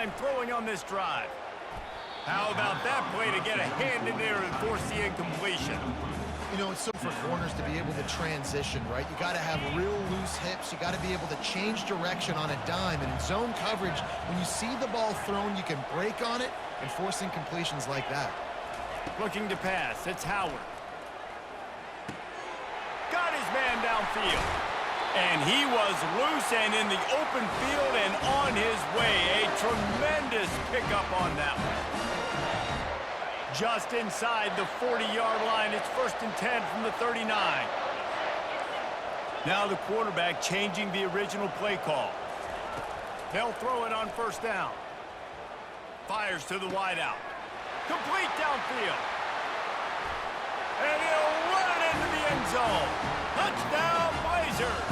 time throwing on this drive. How about that play to get a hand in there and force the incompletion? You know, it's so for corners to be able to transition, right? You got to have real loose hips. You got to be able to change direction on a dime. And in zone coverage, when you see the ball thrown, you can break on it and force incompletions like that. Looking to pass. It's Howard. Got his man downfield. And he was loose and in the open field and on his way. A tremendous pickup on that one. Just inside the 40-yard line. It's 1st and 10 from the 39. Now the quarterback changing the original play call. They'll throw it on 1st down. Fires to the wideout. Complete downfield. And he'll run it into the end zone. Touchdown, Blazers.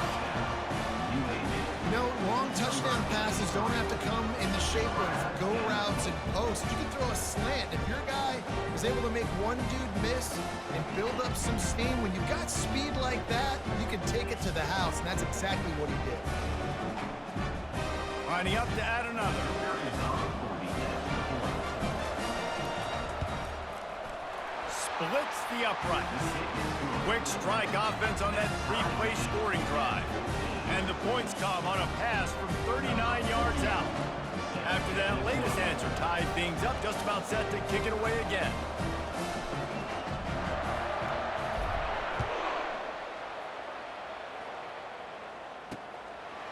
You know, long touchdown passes don't have to come in the shape of go routes and posts. You can throw a slant. If your guy is able to make one dude miss and build up some steam, when you've got speed like that, you can take it to the house, and that's exactly what he did. Lining up to add another. Splits the uprights. Quick strike offense on that 3-play scoring drive. And the points come on a pass from 39 yards out. After that latest answer tied things up, just about set to kick it away again.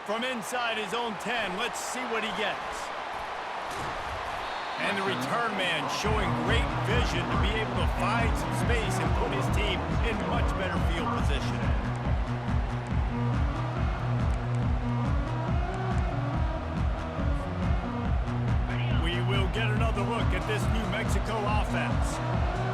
From inside his own 10, let's see what he gets. And the return man showing great vision to be able to find some space and put his team in much better field position. Get another look at this New Mexico offense.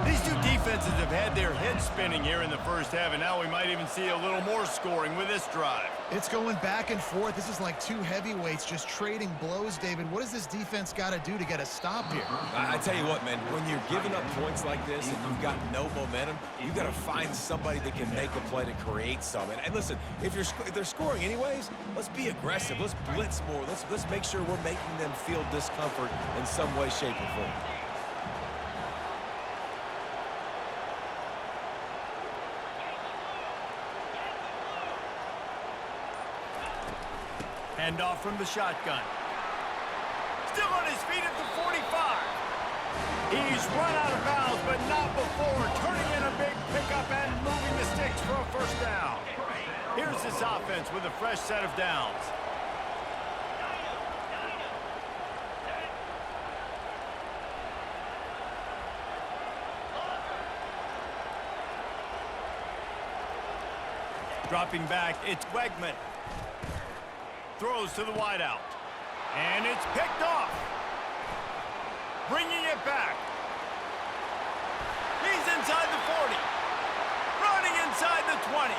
These two defenses have had their heads spinning here in the first half, and now we might even see a little more scoring with this drive. It's going back and forth. This is like two heavyweights just trading blows, David. What does this defense got to do to get a stop here? I tell you what, man, when you're giving up points like this and you've got no momentum, you've got to find somebody that can make a play to create some. And listen, if they're scoring anyways, let's be aggressive. Let's blitz more. Let's make sure we're making them feel discomfort in some way, shape, or form. Hand off from the shotgun. Still on his feet at the 45. He's run out of bounds, but not before turning in a big pickup and moving the sticks for a 1st down. Here's this offense with a fresh set of downs. Dropping back, it's Wegman. Throws to the wideout. And it's picked off. Bringing it back. He's inside the 40. Running inside the 20.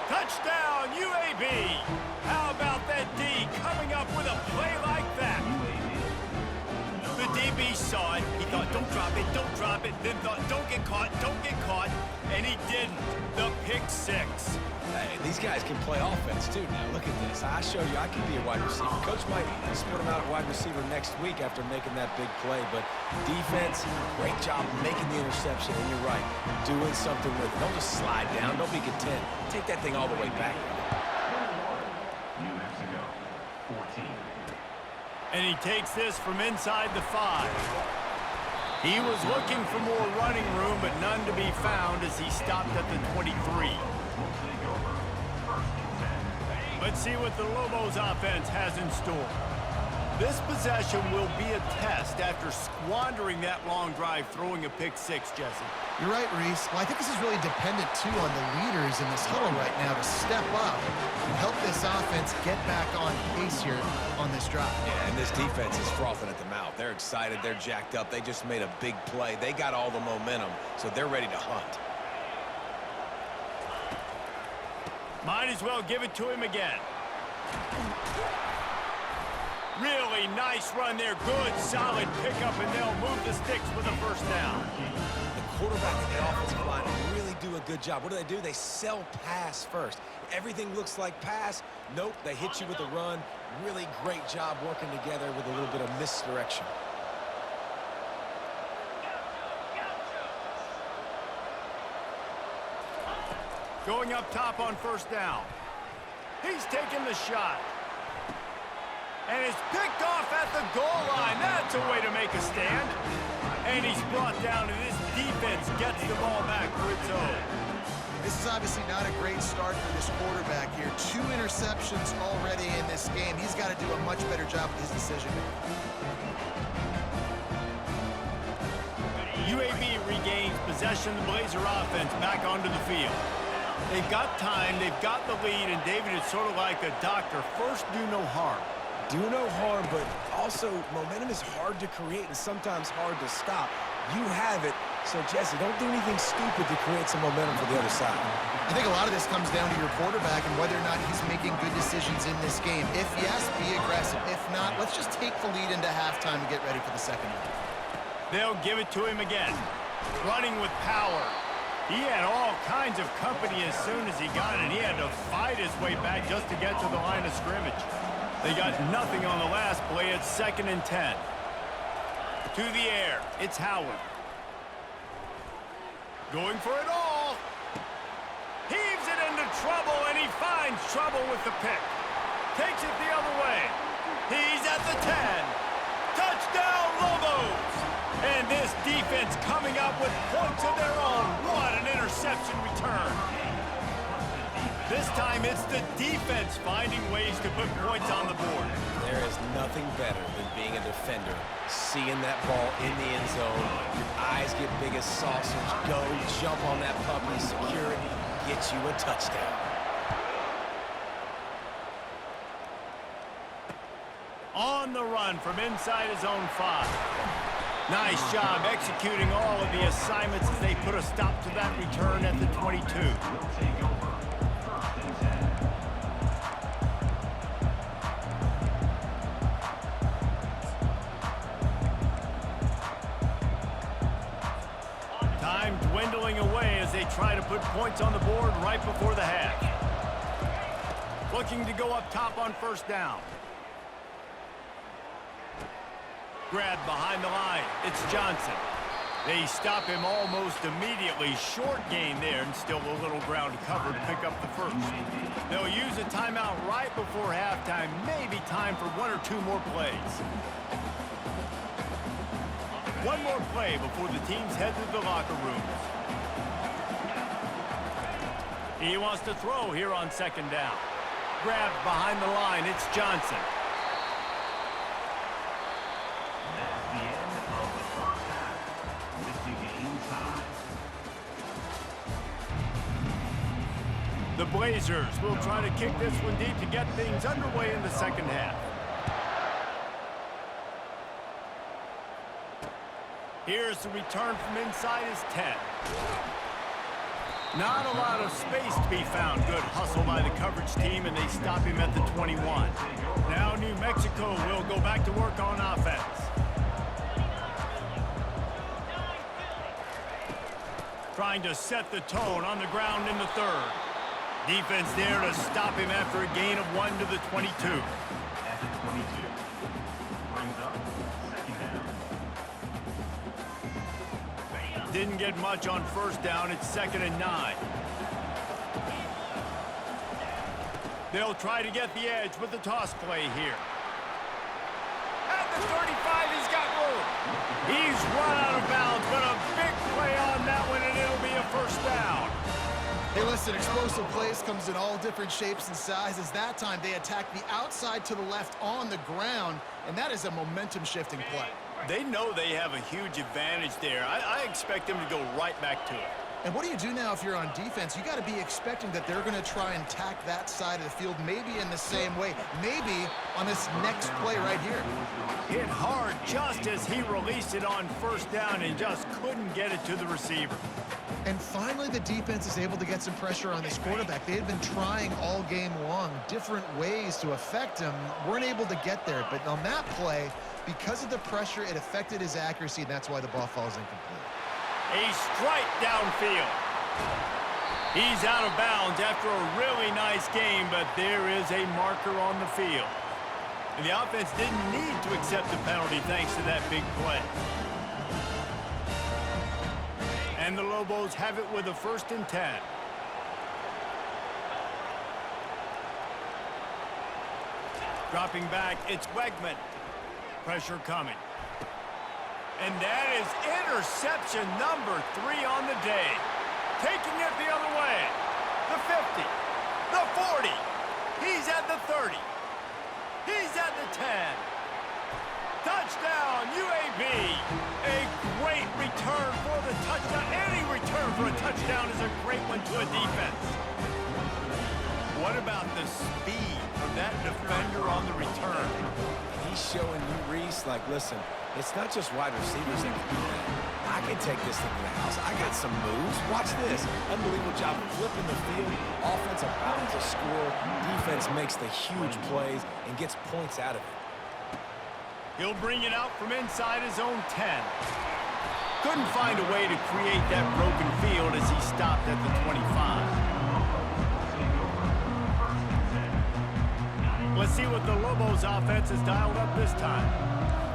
Touchdown, UAB. How about that D coming up with a play like that? The DB saw it. He thought, don't drop it, don't drop it. Then thought, don't get caught, don't get caught. And he didn't. The pick 6. Hey, these guys can play offense, too. Now, look at this. I show you I can be a wide receiver. Coach might split him out at wide receiver next week after making that big play. But defense, great job making the interception. And you're right, doing something with it. Don't just slide down. Don't be content. Take that thing all the way back. New Mexico, 14. And he takes this from inside the 5. He was looking for more running room, but none to be found as he stopped at the 23. Let's see what the Lobos offense has in store. This possession will be a test after squandering that long drive, throwing a pick 6, Jesse. You're right, Reese. Well, I think this is really dependent, too, on the leaders in this huddle right now to step up and help this offense get back on pace here on this drive. Yeah, and this defense is frothing at the mouth. They're excited. They're jacked up. They just made a big play. They got all the momentum, so they're ready to hunt. Might as well give it to him again. Really nice run there. Good, solid pickup, and they'll move the sticks with a 1st down. The quarterback and the offensive line really do a good job. What do? They sell pass first. Everything looks like pass. Nope, they hit you with a run. Really great job working together with a little bit of misdirection. Going up top on first down. He's taking the shot. And it's picked off at the goal line. That's a way to make a stand. And he's brought down, and this defense gets the ball back for its own. This is obviously not a great start for this quarterback here. 2 interceptions already in this game. He's got to do a much better job with his decision-making. UAB regains possession of the Blazer offense back onto the field. They've got time, they've got the lead, and David, it's sort of like a doctor. First, do no harm. Do no harm, but also momentum is hard to create and sometimes hard to stop. You have it, so Jesse, don't do anything stupid to create some momentum for the other side. I think a lot of this comes down to your quarterback and whether or not he's making good decisions in this game. If yes, be aggressive. If not, let's just take the lead into halftime and get ready for the second half. They'll give it to him again. Running with power. He had all kinds of company as soon as he got it. He had to fight his way back just to get to the line of scrimmage. They got nothing on the last play. It's 2nd and 10. To the air. It's Howard. Going for it all. Heaves it into trouble, and he finds trouble with the pick. Takes it the other way. He's at the 10. Touchdown, Lobos! And this defense coming up with points of their own. What an interception return. This time it's the defense finding ways to put points on the board. There is nothing better than being a defender, seeing that ball in the end zone. Your eyes get big as saucers. Go, jump on that puppy, secure it, get you a touchdown. On the run from inside his own 5. Nice job executing all of the assignments as they put a stop to that return at the 22. Time dwindling away as they try to put points on the board right before the half. Looking to go up top on first down. Grabbed behind the line. It's Johnson. They stop him almost immediately. Short gain there, and still a little ground to cover to pick up the first. They'll use a timeout right before halftime. Maybe time for 1 or 2 more plays. One more play before the teams head to the locker rooms. He wants to throw here on 2nd down. Grabbed behind the line. It's Johnson. The Blazers will try to kick this one deep to get things underway in the second half. Here's the return from inside his 10. Not a lot of space to be found. Good hustle by the coverage team, and they stop him at the 21. Now New Mexico will go back to work on offense. Trying to set the tone on the ground in the 3rd. Defense there to stop him after a gain of 1 to the 22. At the 22. Brings up 2nd down. Didn't get much on first down. It's 2nd and 9. They'll try to get the edge with the toss play here. At the 35, he's got room. He's run out of bounds, but a big play on that one, and it'll be a first down. Hey, listen, explosive plays comes in all different shapes and sizes. That time, they attack the outside to the left on the ground, and that is a momentum-shifting play. They know they have a huge advantage there. I expect them to go right back to it. And what do you do now if you're on defense? You got to be expecting that they're going to try and tack that side of the field, maybe in the same way, maybe on this next play right here. Hit hard just as he released it on first down and just couldn't get it to the receiver. And finally, the defense is able to get some pressure on this quarterback. They had been trying all game long different ways to affect him, weren't able to get there. But on that play, because of the pressure, it affected his accuracy, and that's why the ball falls incomplete. A strike downfield. He's out of bounds after a really nice game, but there is a marker on the field. And the offense didn't need to accept the penalty thanks to that big play. And the Lobos have it with a 1st and 10. Dropping back, it's Wegman. Pressure coming. And that is interception number 3 on the day. Taking it the other way. The 50. The 40. He's at the 30. He's at the 10. Touchdown, UAB. A great return for the touchdown. Any return for a touchdown is a great one to a defense. What about the speed of that defender on the return? He's showing you, Reese, like, listen, it's not just wide receivers that can do that. I can take this thing to the house. I got some moves. Watch this. Unbelievable job flipping the field. Offense about to score. Defense makes the huge plays and gets points out of it. He'll bring it out from inside his own 10. Couldn't find a way to create that broken field as he stopped at the 25. Let's see what the Lobos offense has dialed up this time.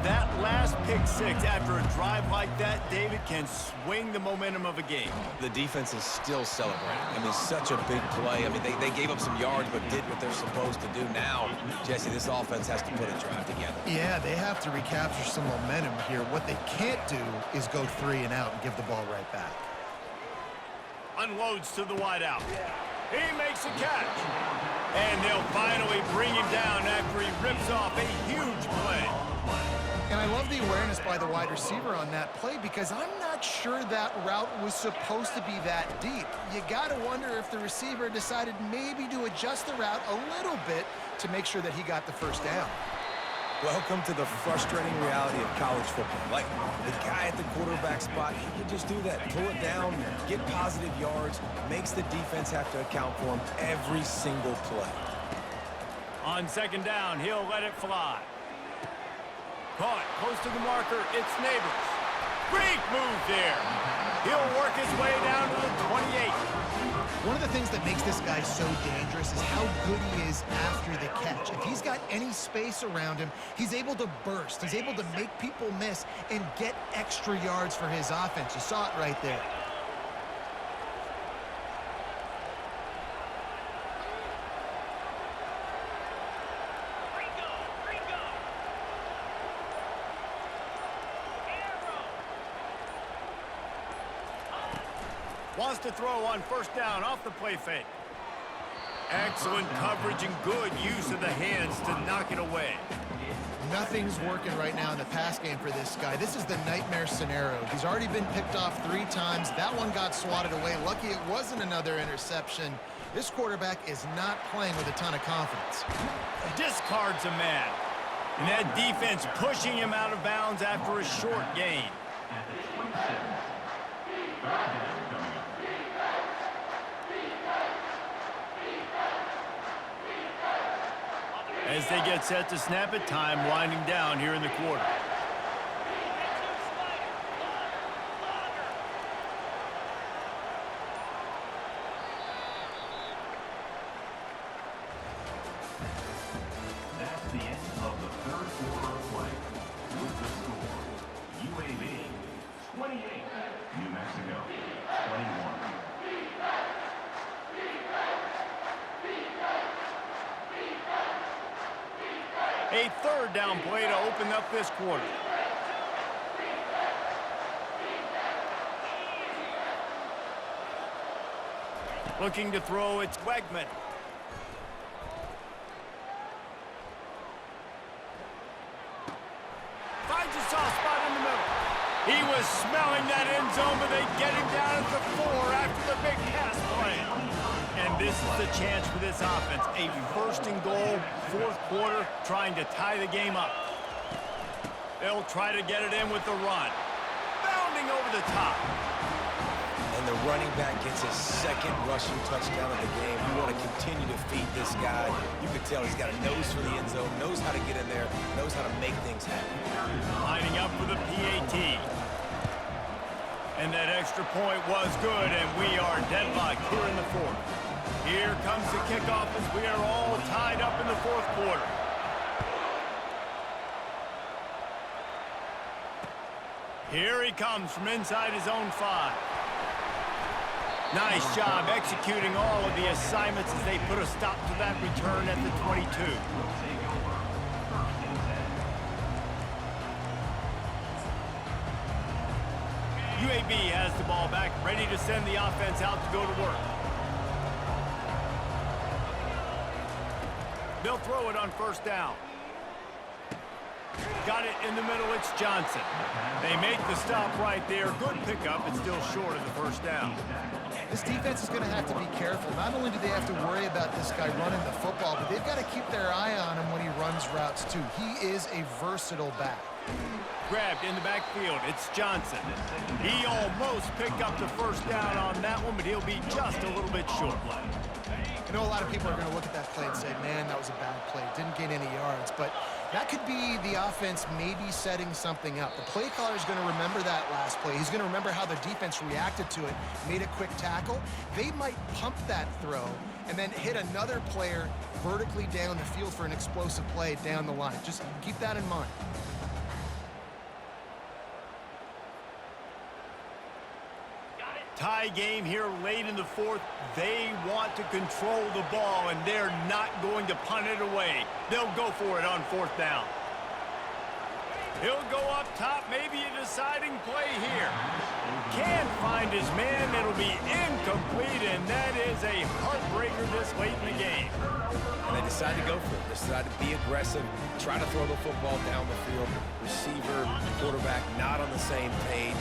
That last pick 6 after a drive like that, David, can swing the momentum of a game. The defense is still celebrating. I mean, such a big play. I mean, they gave up some yards but did what they're supposed to do. Now, Jesse, this offense has to put a drive together. Yeah, they have to recapture some momentum here. What they can't do is go 3 and out and give the ball right back. Unloads to the wideout. He makes a catch. And they'll finally bring him down after he rips off a huge play. And I love the awareness by the wide receiver on that play because I'm not sure that route was supposed to be that deep. You got to wonder if the receiver decided maybe to adjust the route a little bit to make sure that he got the 1st down. Welcome to the frustrating reality of college football. Like, the guy at the quarterback spot, he can just do that. Pull it down, get positive yards, makes the defense have to account for him every single play. On 2nd down, he'll let it fly. Caught close to the marker, it's Neighbors. Great move there. He'll work his way down to the 28. One of the things that makes this guy so dangerous is how good he is after the catch. If he's got any space around him, he's able to burst. He's able to make people miss and get extra yards for his offense. You saw it right there. Wants to throw on 1st down off the play fake. Excellent coverage and good use of the hands to knock it away. Nothing's working right now in the pass game for this guy. This is the nightmare scenario. He's already been picked off 3 times. That one got swatted away. Lucky it wasn't another interception. This quarterback is not playing with a ton of confidence. Discards a man. And that defense pushing him out of bounds after a short gain. At the 27. 3rd down coming up. As they get set to snap it, time winding down here in the quarter. That's the end of the 3rd quarter of play. With the score, UAB 28, New Mexico 21. A 3rd down play to open up this quarter. Looking to throw, it's Wegman. Finds a soft spot in the middle. He was smelling that end zone, but they get him down at the 4 after the big pass play. And this is the chance for this offense. A 1st and goal, 4th quarter, trying to tie the game up. They'll try to get it in with the run. Bounding over the top. And the running back gets his 2nd rushing touchdown of the game. You want to continue to feed this guy. You can tell he's got a nose for the end zone, knows how to get in there, knows how to make things happen. Lining up for the PAT. And that extra point was good, and we are deadlocked here in the fourth. Here comes the kickoff as we are all tied up in the fourth quarter. Here he comes from inside his own 5. Nice job executing all of the assignments as they put a stop to that return at the 22. UAB has the ball back, ready to send the offense out to go to work. They'll throw it on first down. Got it in the middle, it's Johnson. They make the stop right there. Good pickup, it's still short of the first down. This defense is going to have to be careful. Not only do they have to worry about this guy running the football, but they've got to keep their eye on him when he runs routes too. He is a versatile back. Grabbed in the backfield, it's Johnson. He almost picked up the first down on that one, but he'll be just a little bit short. I know a lot of people are going to look at that play and say, man, that was a bad play. Didn't gain any yards. But that could be the offense maybe setting something up. The play caller is going to remember that last play. He's going to remember how the defense reacted to it, made a quick tackle. They might pump that throw and then hit another player vertically down the field for an explosive play down the line. Just keep that in mind. Tie game here late in the fourth. They want to control the ball, and they're not going to punt it away. They'll go for it on fourth down. He'll go up top, maybe a deciding play here. Can't find his man. It'll be incomplete, and that is a heartbreaker this late in the game. And they decide to go for it. They decide to be aggressive, try to throw the football down the field. Receiver, quarterback, not on the same page.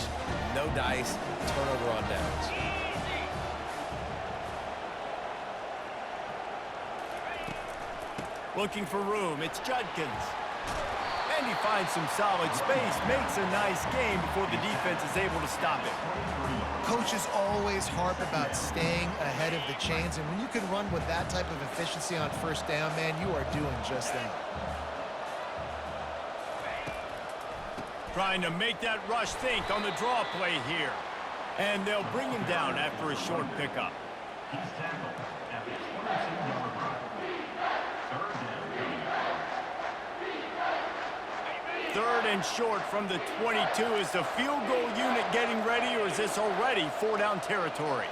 No dice, turnover on downs. Looking for room, it's Judkins. And he finds some solid space, makes a nice game before the defense is able to stop it. Coaches always harp about staying ahead of the chains, and when you can run with that type of efficiency on first down, man, you are doing just that. Trying to make that rush think on the draw play here. And they'll bring him down after a short pickup. He's tackled at the 22-yard line. Third and short from the 22. Is the field goal unit getting ready, or is this already 4-down territory?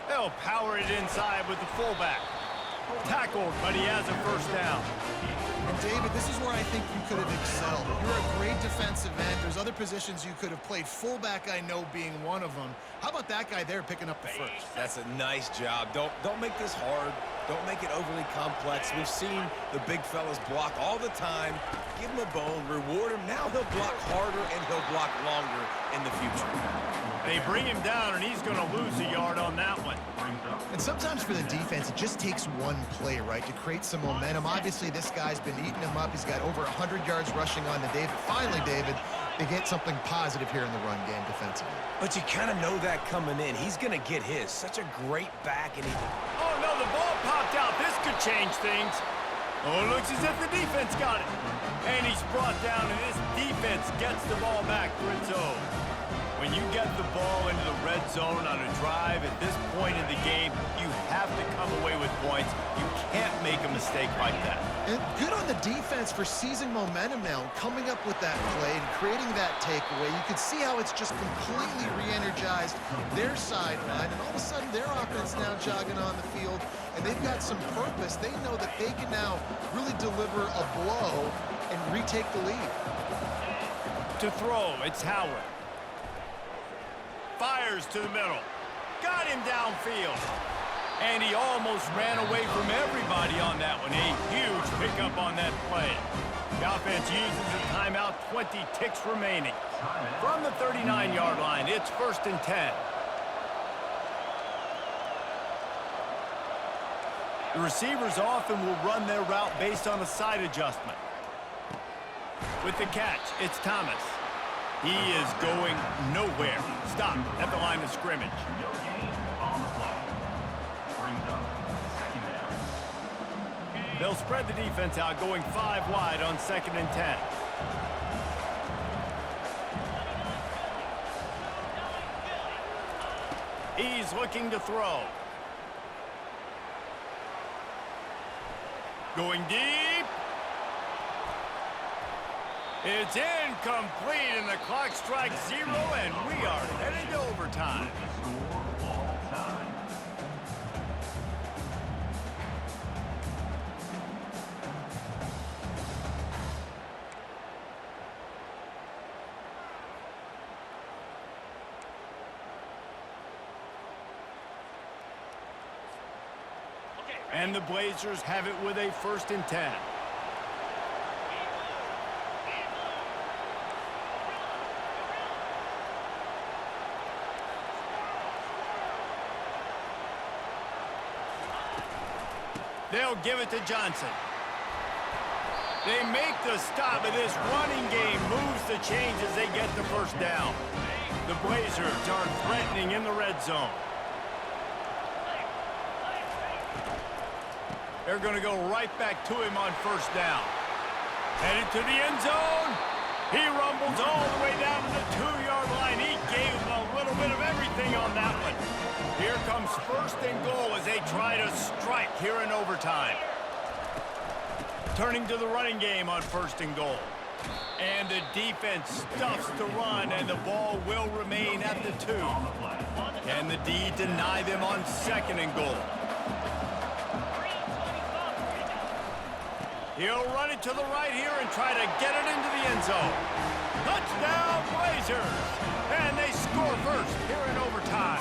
They'll power it inside with the fullback. Tackled, but he has a first down. And David, this is where I think you could have excelled. You're a great defensive end. There's other positions you could have played. Fullback, I know, being one of them. How about that guy there picking up the first? That's a nice job. Don't make this hard. Don't make it overly complex. We've seen the big fellas block all the time. Give him a bone, reward him. Now he'll block harder and he'll block longer in the future. They bring him down, and he's going to lose a yard on that one. And sometimes for the defense, it just takes one play, right, to create some momentum. Obviously, this guy's been eating him up. He's got over 100 yards rushing on to David. Finally, David, they get something positive here in the run game defensively. But you kind of know that coming in. He's going to get his. Such a great back. And Oh, no, the ball popped out. This could change things. Oh, it looks as if the defense got it. And he's brought down, and this defense gets the ball back for its own. When you get the ball into the red zone on a drive at this point in the game, you have to come away with points. You can't make a mistake like that. And good on the defense for seizing momentum now, coming up with that play and creating that takeaway. You can see how it's just completely re-energized their sideline, and all of a sudden their offense now jogging on the field, and they've got some purpose. They know that they can now really deliver a blow and retake the lead. To throw, it's Howard. Fires to the middle. Got him downfield. And he almost ran away from everybody on that one. A huge pickup on that play. The offense uses a timeout, 20 ticks remaining. From the 39-yard line, it's 1st and 10. The receivers often will run their route based on a side adjustment. With the catch, it's Thomas. He is going nowhere. Stop at the line of scrimmage. No gain on the play. Brings up second down. They'll spread the defense out, going 5 wide on 2nd and 10. He's looking to throw. Going deep. It's incomplete, and the clock strikes 0, and we are headed to overtime. Score all time. And the Blazers have it with a 1st and 10. They'll give it to Johnson. They make the stop, and this running game moves the chains as they get the 1st down. The Blazers are threatening in the red zone. They're going to go right back to him on 1st down. Headed to the end zone. He rumbles all the way down to the 2-yard line. He gave him a little bit of everything on that one. Here comes 1st and goal as they try to strike here in overtime. Turning to the running game on 1st and goal. And the defense stuffs the run, and the ball will remain at the 2. Can the D deny them on 2nd and goal? He'll run it to the right here and try to get it into the end zone. Touchdown, Blazers! And they score 1st here in overtime.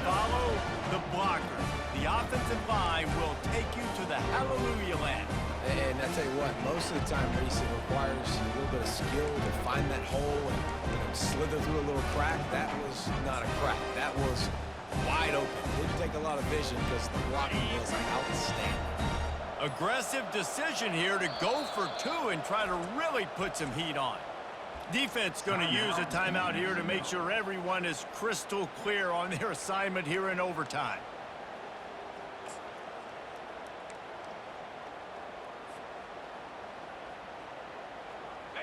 Follow the blockers. The offensive line will take you to the hallelujah land. And I tell you what, most of the time, Reese, it requires a little bit of skill to find that hole and slither through a little crack. That was not a crack. That was wide open. Didn't take a lot of vision because the blocking was outstanding. Aggressive decision here to go for 2 and try to really put some heat on. Defense going to use a timeout here to make sure everyone is crystal clear on their assignment here in overtime.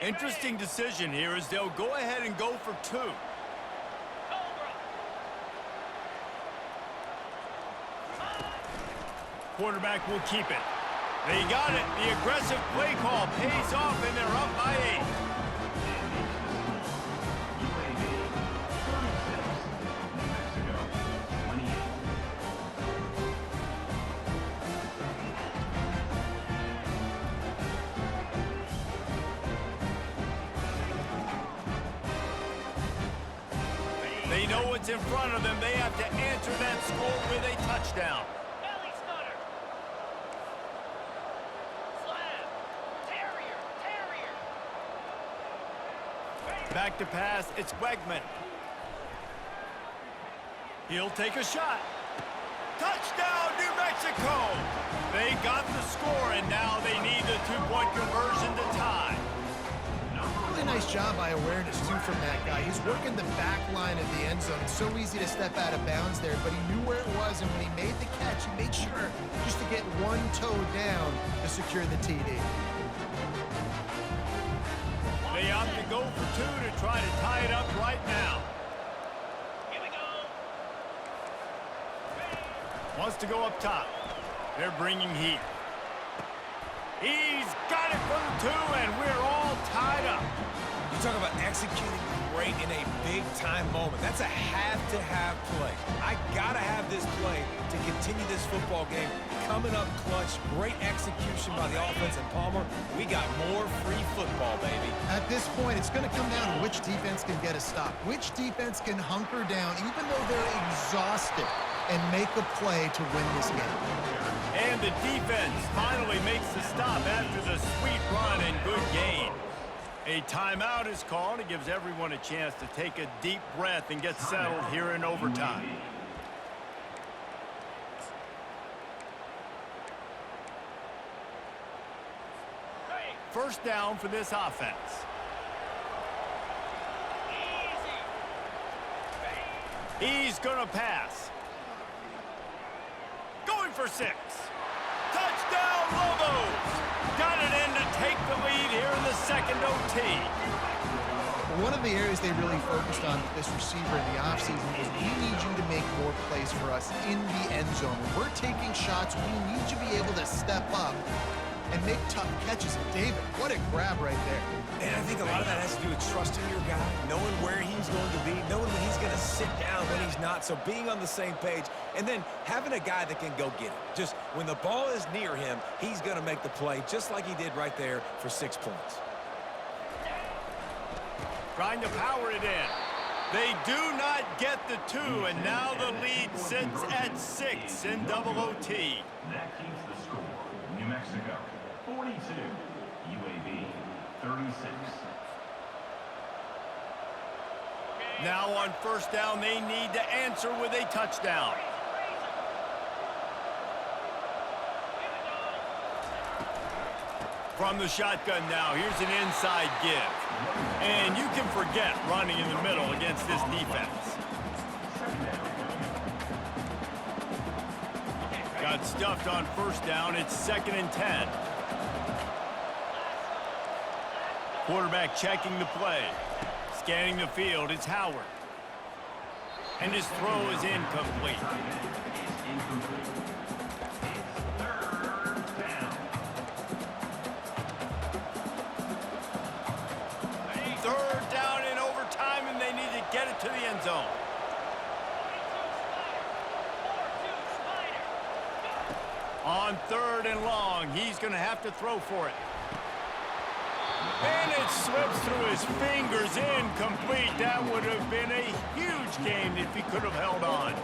Interesting decision here as they'll go ahead and go for 2. Quarterback will keep it. They got it. The aggressive play call pays off, and they're up by 8. They know what's in front of them. They have to answer that score with a touchdown. Back to pass, it's Wegman. He'll take a shot. Touchdown, New Mexico! They got the score, and now they need the 2-point conversion to tie. Really nice job by awareness, too, from that guy. He's working the back line of the end zone. It's so easy to step out of bounds there, but he knew where it was, and when he made the catch, he made sure just to get one toe down to secure the TD. They opt to go for 2 to try to tie it up right now. Here we go. Wants to go up top. They're bringing heat. He's got it for the 2, and we're all tied up. You talk about executing great in a big-time moment. That's a have-to-have play. I got to have this play to continue this football game. Coming up clutch, great execution by the offense, and Palmer, we got more free football, baby. At this point, it's going to come down to which defense can get a stop, which defense can hunker down, even though they're exhausted, and make a play to win this game. And the defense finally makes the stop after the sweet run and good gain. A timeout is called. It gives everyone a chance to take a deep breath and get settled here in overtime. First down for this offense. He's going to pass. Going for 6. Touchdown, Lobos! Got it in to take the lead here in the second OT. one of the areas they really focused on with this receiver in the offseason was we need you to make more plays for us in the end zone. When we're taking shots, we need you to be able to step up and make tough catches. And David, what a grab right there. And I think a lot of that has to do with trusting your guy, knowing where he's going to be, knowing when he's going to sit down, when he's not. So being on the same page, and then having a guy that can go get it. Just when the ball is near him, he's going to make the play just like he did right there for 6 points. Trying to power it in. They do not get the 2, and now the lead sits at 6 in double OT. That keeps the score. New Mexico, 42. UAB, 36. Now on first down, they need to answer with a touchdown. From the shotgun now, here's an inside give. And you can forget running in the middle against this defense. Got stuffed on first down. It's 2nd and 10. Quarterback checking the play. Scanning the field, it's Howard. And his throw is incomplete. Third down in overtime, and they need to get it to the end zone. On 3rd and long, he's going to have to throw for it. And it slips through his fingers, incomplete. That would have been a huge game if he could have held on.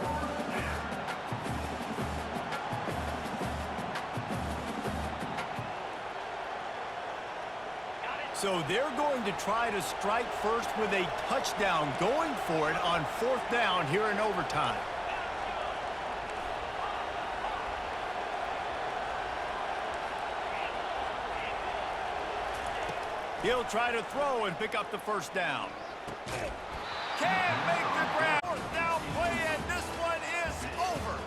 So they're going to try to strike first with a touchdown, going for it on 4th down here in overtime. He'll try to throw and pick up the first down. Can't make the grab. 4th down play, and this one is over.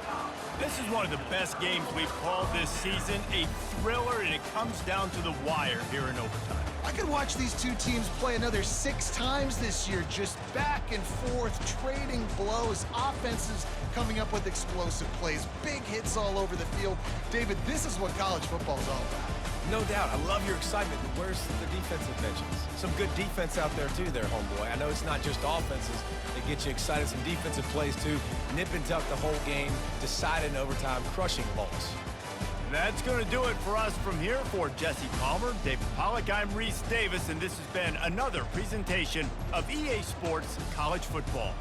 This is one of the best games we've called this season. A thriller, and it comes down to the wire here in overtime. I could watch these two teams play another 6 times this year, just back and forth, trading blows, offenses coming up with explosive plays, big hits all over the field. David, this is what college football is all about. No doubt. I love your excitement. But where's the defensive mentions? Some good defense out there, too, there, homeboy. I know it's not just offenses that get you excited. Some defensive plays, too. Nip and tuck the whole game, decide in overtime, crushing loss. That's going to do it for us from here. For Jesse Palmer, David Pollack, I'm Reese Davis, and this has been another presentation of EA Sports College Football.